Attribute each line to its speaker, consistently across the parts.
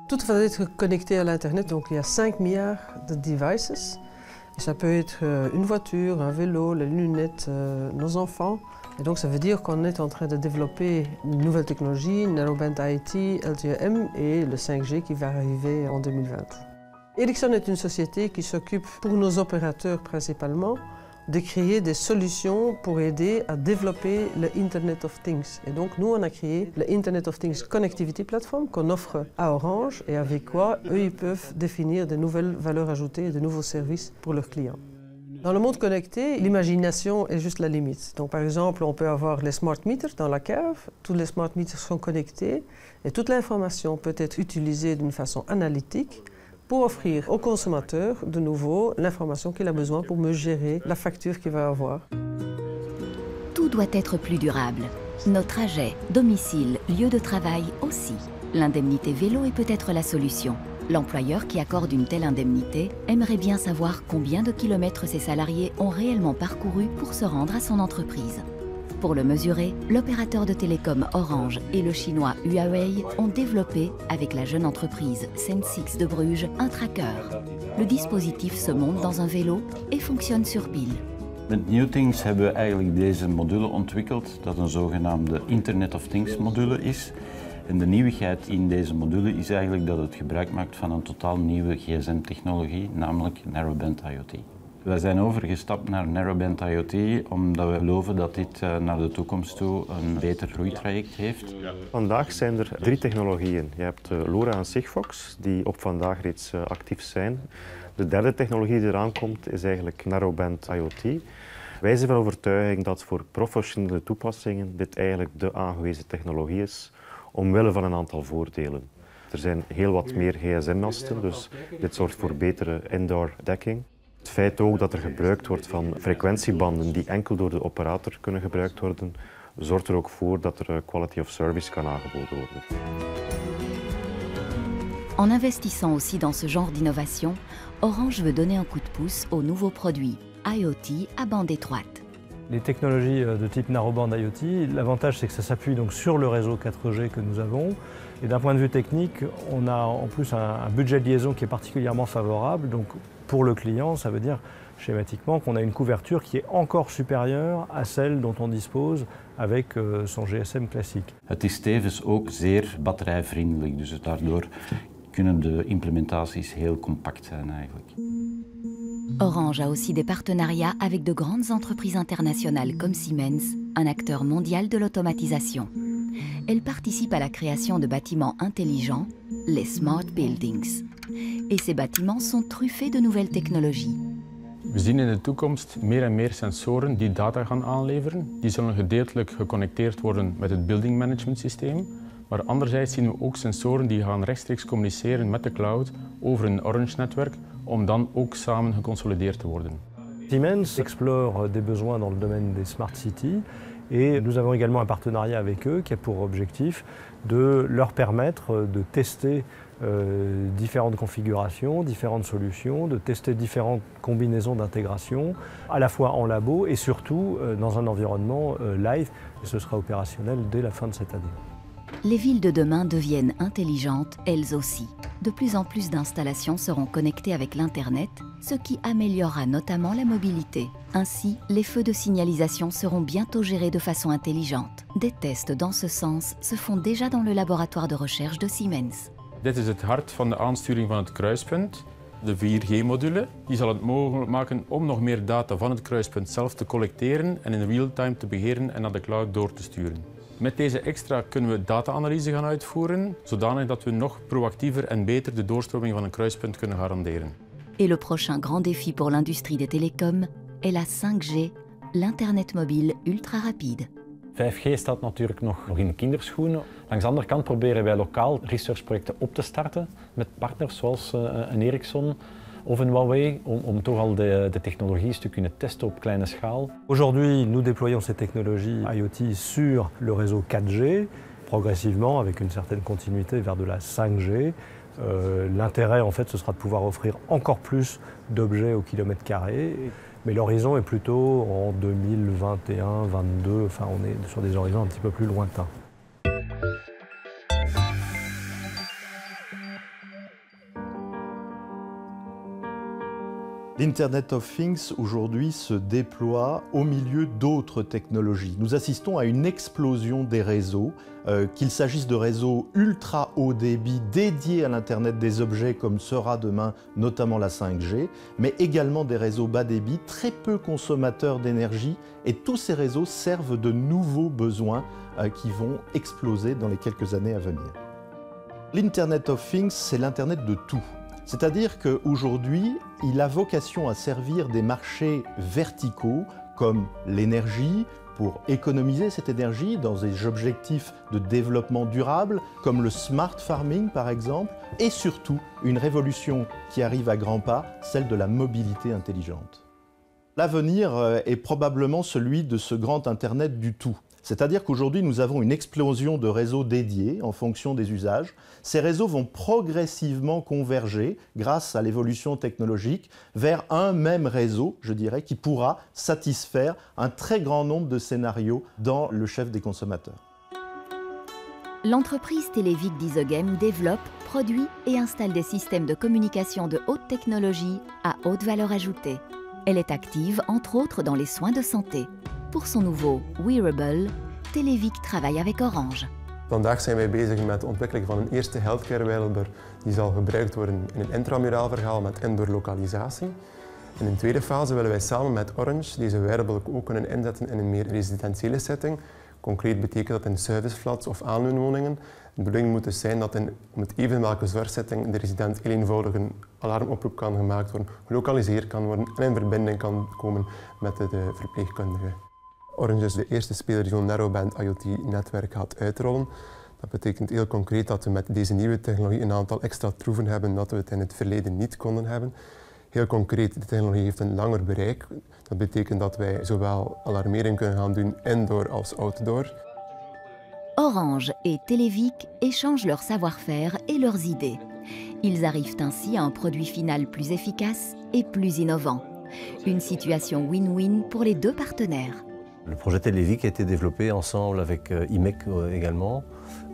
Speaker 1: Tout va être connecté à l'Internet, donc il y a 5 milliards de devices. Et ça peut être une voiture, un vélo, les lunettes, nos enfants. Et donc ça veut dire qu'on est en train de développer une nouvelle technologie, Narrowband IoT, LTE-M et le 5G qui va arriver en 2020. Ericsson est une société qui s'occupe, pour nos opérateurs principalement, de créer des solutions pour aider à développer le Internet of Things. Et donc nous, on a créé le Internet of Things Connectivity Platform qu'on offre à Orange et avec quoi eux, ils peuvent définir de nouvelles valeurs ajoutées et de nouveaux services pour leurs clients. Dans le monde connecté, l'imagination est juste la limite. Donc par exemple, on peut avoir les smart meters dans la cave, tous les smart meters sont connectés et toute l'information peut être utilisée d'une façon analytique pour offrir au consommateur, de nouveau, l'information qu'il a besoin pour mieux gérer la facture qu'il va avoir.
Speaker 2: Tout doit être plus durable. Nos trajets, domicile, lieu de travail aussi. L'indemnité vélo est peut-être la solution. L'employeur qui accorde une telle indemnité aimerait bien savoir combien de kilomètres ses salariés ont réellement parcouru pour se rendre à son entreprise. Pour le mesurer, l'opérateur de télécom Orange et le chinois Huawei ont développé, avec la jeune entreprise Sensix de Bruges, un tracker. Le dispositif se monte dans un vélo et fonctionne sur pile.
Speaker 3: Met Newthings hebben we eigenlijk deze module ontwikkeld, dat een zogenaamde Internet of Things module is. En de nieuwigheid in deze module is eigenlijk dat het gebruik maakt van een totaal nieuwe GSM-technologie, namelijk Narrowband IoT. Wij zijn overgestapt naar Narrowband IoT omdat we geloven dat dit naar de toekomst toe een beter groeitraject heeft.
Speaker 4: Vandaag zijn er 3 technologieën. Je hebt LoRa en Sigfox die op vandaag reeds actief zijn. De derde technologie die eraan komt is eigenlijk Narrowband IoT. Wij zijn van overtuiging dat voor professionele toepassingen dit eigenlijk de aangewezen technologie is, omwille van een aantal voordelen. Er zijn heel wat meer gsm-masten, dus dit zorgt voor betere indoor dekking. Het feit ook dat er gebruikt wordt van frequentiebanden die enkel door de operator kunnen gebruikt worden, zorgt er ook voor dat er quality of service kan aangeboden worden.
Speaker 2: En investissant aussi dans ce genre d'innovation, Orange veut donner un coup de pouce aux nouveaux produits IoT à bande étroite.
Speaker 5: Les technologies de type Narrowband IoT, l'avantage c'est que ça s'appuie donc sur le réseau 4G que nous avons. Et d'un point de vue technique, on a en plus un budget de liaison qui est particulièrement favorable. Donc pour le client, ça veut dire schématiquement qu'on a une couverture qui est encore supérieure à celle dont on dispose avec son GSM classique.
Speaker 3: Het is tevens ook zeer batterijvriendelijk, dus daardoor kunnen de implementaties heel compact zijn eigenlijk.
Speaker 2: Orange a aussi des partenariats avec de grandes entreprises internationales comme Siemens, un acteur mondial de l'automatisation. Elle participe à la création de bâtiments intelligents, les Smart Buildings. Et ces bâtiments sont truffés de nouvelles technologies.
Speaker 6: We zien in de toekomst meer en meer sensoren die data gaan aanleveren. Die zullen gedeeltelijk geconnecteerd worden met het building management systeem. Maar anderzijds zien we ook sensoren die gaan rechtstreeks communiceren met de cloud over een Orange-netwerk, om dan ook samen geconsolideerd te worden.
Speaker 5: Siemens explore des besoins dans le domaine des smart cities et nous avons également un partenariat avec eux qui a pour objectif de leur permettre de tester différentes configurations, différentes solutions, de tester différentes combinaisons d'intégration, à la fois en labo et surtout dans un environnement live. Et ce sera opérationnel dès la fin de cette année.
Speaker 2: Les villes de demain deviennent intelligentes, elles aussi. De plus en plus d'installations seront connectées avec l'Internet, ce qui améliorera notamment la mobilité. Ainsi, les feux de signalisation seront bientôt gérés de façon intelligente. Des tests dans ce sens se font déjà dans le laboratoire de recherche de Siemens.
Speaker 6: Dit is het hart van de aansturing van het kruispunt. De 4G-module die zal het mogelijk maken om nog meer data van het kruispunt zelf te collecteren en in real-time te beheren en naar de cloud door te sturen. Met deze extra kunnen we data-analyse gaan uitvoeren, zodanig dat we nog proactiever en beter de doorstroming van een kruispunt kunnen garanderen.
Speaker 2: Et le prochain grand défi pour l'industrie des télécoms est la 5G, l'Internet mobile ultra rapide.
Speaker 7: 5G staat natuurlijk nog in de kinderschoenen. Langs de andere kant proberen wij lokaal researchprojecten op te starten met partners zoals een Ericsson of een Huawei om toch al de technologie te kunnen testen op kleine schaal.
Speaker 5: Aujourd'hui, nous déployons ces technologies IoT sur le réseau 4G, progressivement avec une certaine continuité vers de la 5G. L'intérêt, en fait, ce sera de pouvoir offrir encore plus d'objets au kilomètre carré. Mais l'horizon est plutôt en 2021, 2022, enfin on est sur des horizons un petit peu plus lointains.
Speaker 8: L'Internet of Things aujourd'hui se déploie au milieu d'autres technologies. Nous assistons à une explosion des réseaux, qu'il s'agisse de réseaux ultra haut débit dédiés à l'Internet des objets comme sera demain notamment la 5G, mais également des réseaux bas débit très peu consommateurs d'énergie, et tous ces réseaux servent de nouveaux besoins qui vont exploser dans les quelques années à venir. L'Internet of Things, c'est l'Internet de tout. C'est-à-dire qu'aujourd'hui, il a vocation à servir des marchés verticaux comme l'énergie, pour économiser cette énergie dans des objectifs de développement durable, comme le smart farming par exemple, et surtout une révolution qui arrive à grands pas, celle de la mobilité intelligente. L'avenir est probablement celui de ce grand Internet du tout. C'est-à-dire qu'aujourd'hui, nous avons une explosion de réseaux dédiés en fonction des usages. Ces réseaux vont progressivement converger, grâce à l'évolution technologique, vers un même réseau, je dirais, qui pourra satisfaire un très grand nombre de scénarios dans le chef des consommateurs.
Speaker 2: L'entreprise Televic d'Isogem développe, produit et installe des systèmes de communication de haute technologie à haute valeur ajoutée. Elle est active, entre autres, dans les soins de santé. Pour son nouveau Wearable, Televic travaille avec Orange.
Speaker 9: Vandaag zijn wij bezig met de ontwikkeling van een eerste healthcare wearable die zal gebruikt worden in een intramuraal verhaal met indoor lokalisatie. In een tweede fase willen wij samen met Orange deze wearable ook kunnen inzetten in een meer residentiële setting. Concreet betekent dat in serviceflats of aanleunwoningen. De bedoeling moet dus zijn dat met even welke zorgsetting de resident heel eenvoudig een alarmoproep kan gemaakt worden, gelokaliseerd kan worden en in verbinding kan komen met de verpleegkundige. Orange is de eerste speler die zo'n narrowband IoT-netwerk gaat uitrollen. Dat betekent heel concreet dat we met deze nieuwe technologie een aantal extra troeven hebben dat we het in het verleden niet konden hebben. Heel concreet, de technologie heeft een langer bereik. Dat betekent dat wij zowel alarmering kunnen gaan doen indoor als outdoor.
Speaker 2: Orange et Televic échangent leur savoir-faire et leurs idées. Ils arrivent ainsi à un produit final plus efficace et plus innovant. Une situation win-win pour les deux partenaires.
Speaker 10: Le projet Televic a été développé ensemble avec IMEC également,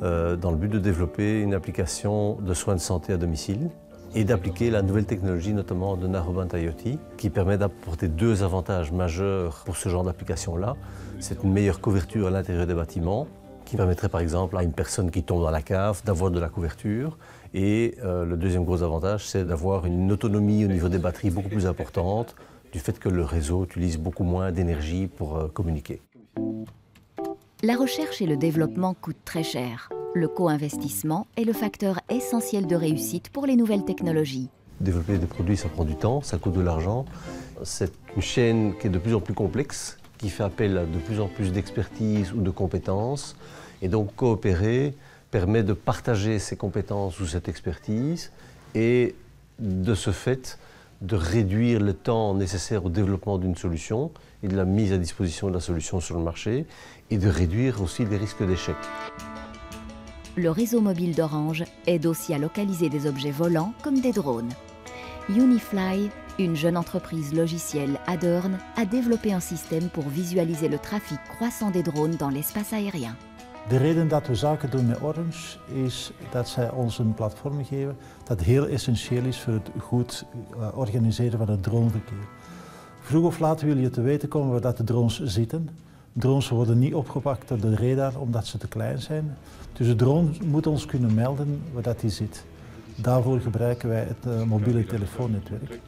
Speaker 10: dans le but de développer une application de soins de santé à domicile et d'appliquer la nouvelle technologie, notamment de Narrowband IoT, qui permet d'apporter deux avantages majeurs pour ce genre d'application-là. C'est une meilleure couverture à l'intérieur des bâtiments, qui permettrait par exemple à une personne qui tombe dans la cave d'avoir de la couverture. Et le deuxième gros avantage, c'est d'avoir une autonomie au niveau des batteries beaucoup plus importante, du fait que le réseau utilise beaucoup moins d'énergie pour communiquer.
Speaker 2: La recherche et le développement coûtent très cher. Le co-investissement est le facteur essentiel de réussite pour les nouvelles technologies.
Speaker 10: Développer des produits, ça prend du temps, ça coûte de l'argent. C'est une chaîne qui est de plus en plus complexe, qui fait appel à de plus en plus d'expertise ou de compétences. Et donc coopérer permet de partager ces compétences ou cette expertise et de ce fait de réduire le temps nécessaire au développement d'une solution et de la mise à disposition de la solution sur le marché et de réduire aussi les risques d'échec.
Speaker 2: Le réseau mobile d'Orange aide aussi à localiser des objets volants comme des drones. Unifly, une jeune entreprise logicielle à Deurne, a développé un système pour visualiser le trafic croissant des drones dans l'espace aérien.
Speaker 11: De reden dat we zaken doen met Orange is dat zij ons een platform geven dat heel essentieel is voor het goed organiseren van het droneverkeer. Vroeg of laat wil je te weten komen waar dat de drones zitten. Drones worden niet opgepakt door de radar omdat ze te klein zijn. Dus de drone moet ons kunnen melden waar dat die zit. Daarvoor gebruiken wij het mobiele telefoonnetwerk.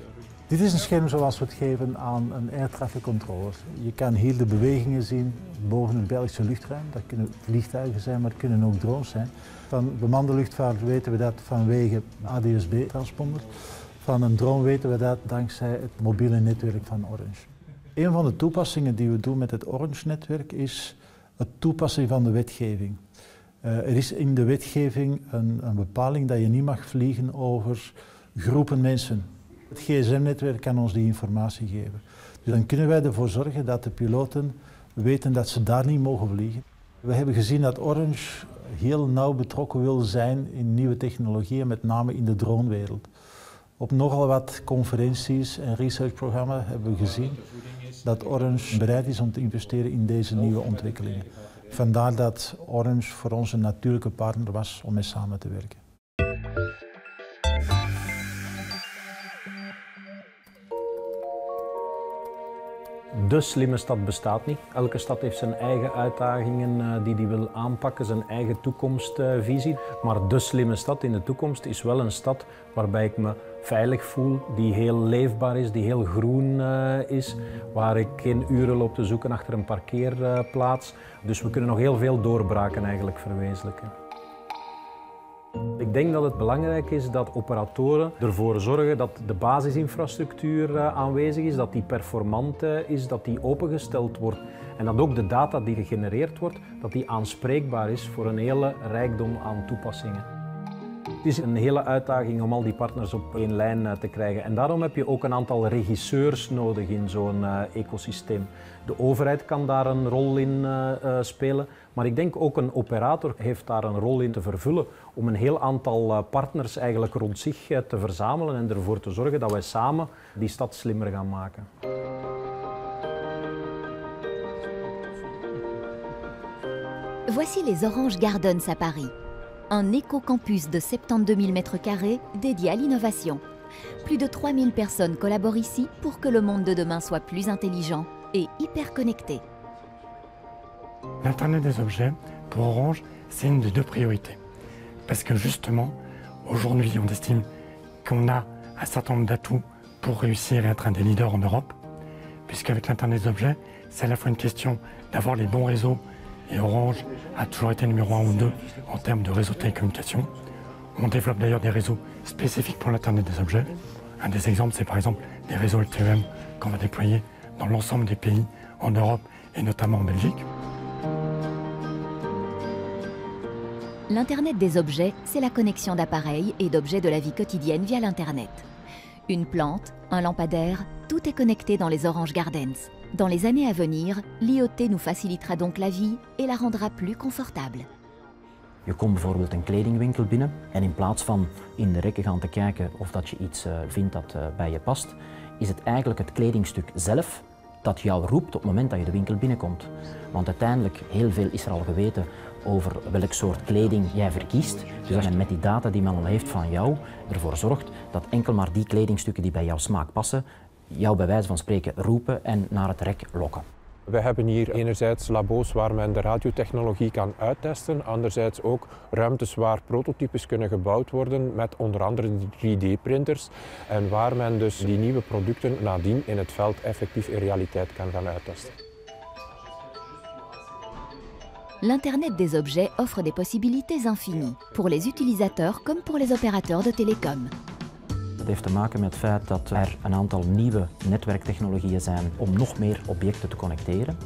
Speaker 11: Dit is een scherm zoals we het geven aan een air traffic controller. Je kan hier de bewegingen zien boven het Belgische luchtruim. Dat kunnen vliegtuigen zijn, maar het kunnen ook drones zijn. Van bemande luchtvaart weten we dat vanwege ADS-B-transponder. Van een drone weten we dat dankzij het mobiele netwerk van Orange. Een van de toepassingen die we doen met het Orange-netwerk is het toepassen van de wetgeving. Er is in de wetgeving een bepaling dat je niet mag vliegen over groepen mensen. Het gsm-netwerk kan ons die informatie geven. Dus dan kunnen wij ervoor zorgen dat de piloten weten dat ze daar niet mogen vliegen. We hebben gezien dat Orange heel nauw betrokken wil zijn in nieuwe technologieën, met name in de dronewereld. Op nogal wat conferenties en researchprogramma's hebben we gezien dat Orange bereid is om te investeren in deze nieuwe ontwikkelingen. Vandaar dat Orange voor ons een natuurlijke partner was om mee samen te werken.
Speaker 5: De slimme stad bestaat niet. Elke stad heeft zijn eigen uitdagingen die wil aanpakken, zijn eigen toekomstvisie. Maar de slimme stad in de toekomst is wel een stad waarbij ik me veilig voel, die heel leefbaar is, die heel groen is, waar ik geen uren loop te zoeken achter een parkeerplaats. Dus we kunnen nog heel veel doorbraken eigenlijk verwezenlijken. Ik denk dat het belangrijk is dat operatoren ervoor zorgen dat de basisinfrastructuur aanwezig is, dat die performant is, dat die opengesteld wordt en dat ook de data die gegenereerd wordt, dat die aanspreekbaar is voor een hele rijkdom aan toepassingen. Het is een hele uitdaging om al die partners op één lijn te krijgen en daarom heb je ook een aantal regisseurs nodig in zo'n ecosysteem. De overheid kan daar een rol in spelen, maar ik denk ook een operator heeft daar een rol in te vervullen om een heel aantal partners eigenlijk rond zich te verzamelen en ervoor te zorgen dat wij samen die stad slimmer gaan maken.
Speaker 2: Voici les Orange Gardens à Paris. Un éco-campus de 72 000 m² dédié à l'innovation. Plus de 3000 personnes collaborent ici pour que le monde de demain soit plus intelligent et hyper connecté.
Speaker 12: L'Internet des objets, pour Orange, c'est une des deux priorités. Parce que justement, aujourd'hui, on estime qu'on a un certain nombre d'atouts pour réussir et être un des leaders en Europe. Puisqu'avec l'Internet des objets, c'est à la fois une question d'avoir les bons réseaux. Et Orange a toujours été numéro 1 ou 2 en termes de réseau de télécommunications. On développe d'ailleurs des réseaux spécifiques pour l'Internet des objets. Un des exemples, c'est par exemple les réseaux LTE-M qu'on va déployer dans l'ensemble des pays en Europe et notamment en Belgique.
Speaker 2: L'Internet des objets, c'est la connexion d'appareils et d'objets de la vie quotidienne via l'Internet. Une plante, un lampadaire, tout est connecté dans les Orange Gardens. Dans les années à venir, l'IoT nous facilitera donc la vie et la rendra plus confortable.
Speaker 13: Je komt bijvoorbeeld een kledingwinkel binnen en in plaats van in de rekken gaan te kijken of dat je iets vindt dat bij je past, is het eigenlijk het kledingstuk zelf dat jou roept op het moment dat je de winkel binnenkomt. Want uiteindelijk, heel veel is er al geweten over welk soort kleding jij verkiest. Dus als je met die data die men al heeft van jou ervoor zorgt dat enkel maar die kledingstukken die bij jouw smaak passen, jou bij wijze van spreken roepen en naar het rek lokken.
Speaker 14: We hebben hier enerzijds labo's waar men de radiotechnologie kan uittesten, anderzijds ook ruimtes waar prototypes kunnen gebouwd worden met onder andere 3D-printers en waar men dus die nieuwe producten nadien in het veld effectief in realiteit kan gaan uittesten.
Speaker 2: L'Internet des objets offre des possibilités infinies, pour les utilisateurs comme pour les opérateurs de télécom.
Speaker 13: Dat heeft te maken met het feit dat er een aantal nieuwe netwerktechnologieën zijn om nog meer objecten te connecteren.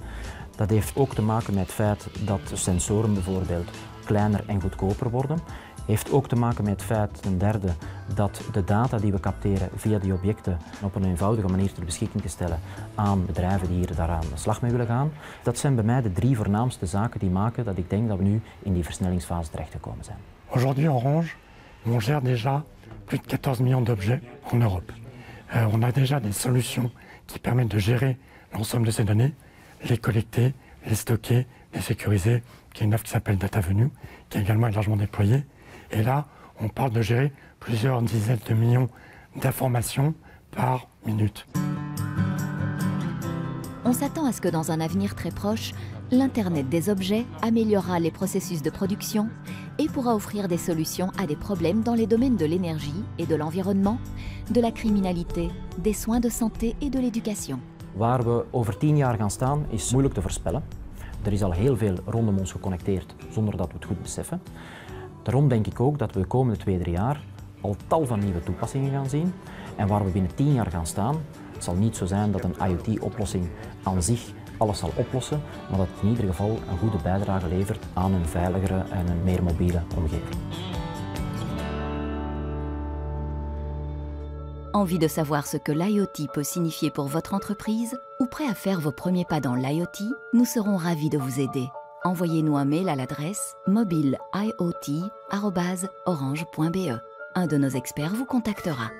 Speaker 13: Dat heeft ook te maken met het feit dat sensoren bijvoorbeeld kleiner en goedkoper worden. Heeft ook te maken met het feit, ten derde, dat de data die we capteren via die objecten op een eenvoudige manier ter beschikking te stellen aan bedrijven die hier daaraan de slag mee willen gaan. Dat zijn bij mij de drie voornaamste zaken die maken dat ik denk dat we nu in die versnellingsfase terechtgekomen zijn.
Speaker 12: Aujourd'hui, Orange, on gère déjà plus de 14 millions d'objets en Europe. On a déjà des solutions qui permettent de gérer l'ensemble de ces données, les collecter, les stocker, les sécuriser, qui est une offre qui s'appelle DataVenue, qui également est largement déployée. Et là, on parle de gérer plusieurs dizaines de millions d'informations par minute.
Speaker 2: On s'attend à ce que dans un avenir très proche, l'Internet des objets améliorera les processus de production et pourra offrir des solutions à des problèmes dans les domaines de l'énergie et de l'environnement, de la criminalité, des soins de santé et de l'éducation.
Speaker 13: Waar we over 10 jaar gaan staan is moeilijk te voorspellen. Er is al heel veel rondom ons geconnecteerd zonder dat we het goed beseffen. Daarom denk ik ook dat we de komende 2-3 jaar al tal van nieuwe toepassingen gaan zien. En waar we binnen 10 jaar gaan staan, het zal niet zo zijn dat een IoT-oplossing aan zich alles zal oplossen, maar dat het in ieder geval een goede bijdrage levert aan een veiligere en een meer mobiele omgeving.
Speaker 2: Envie de savoir ce que l'IoT peut signifier pour votre entreprise ou prêt à faire vos premiers pas dans l'IoT? Nous serons ravis de vous aider. Envoyez-nous un mail à l'adresse mobileiot@orange.be. Un de nos experts vous contactera.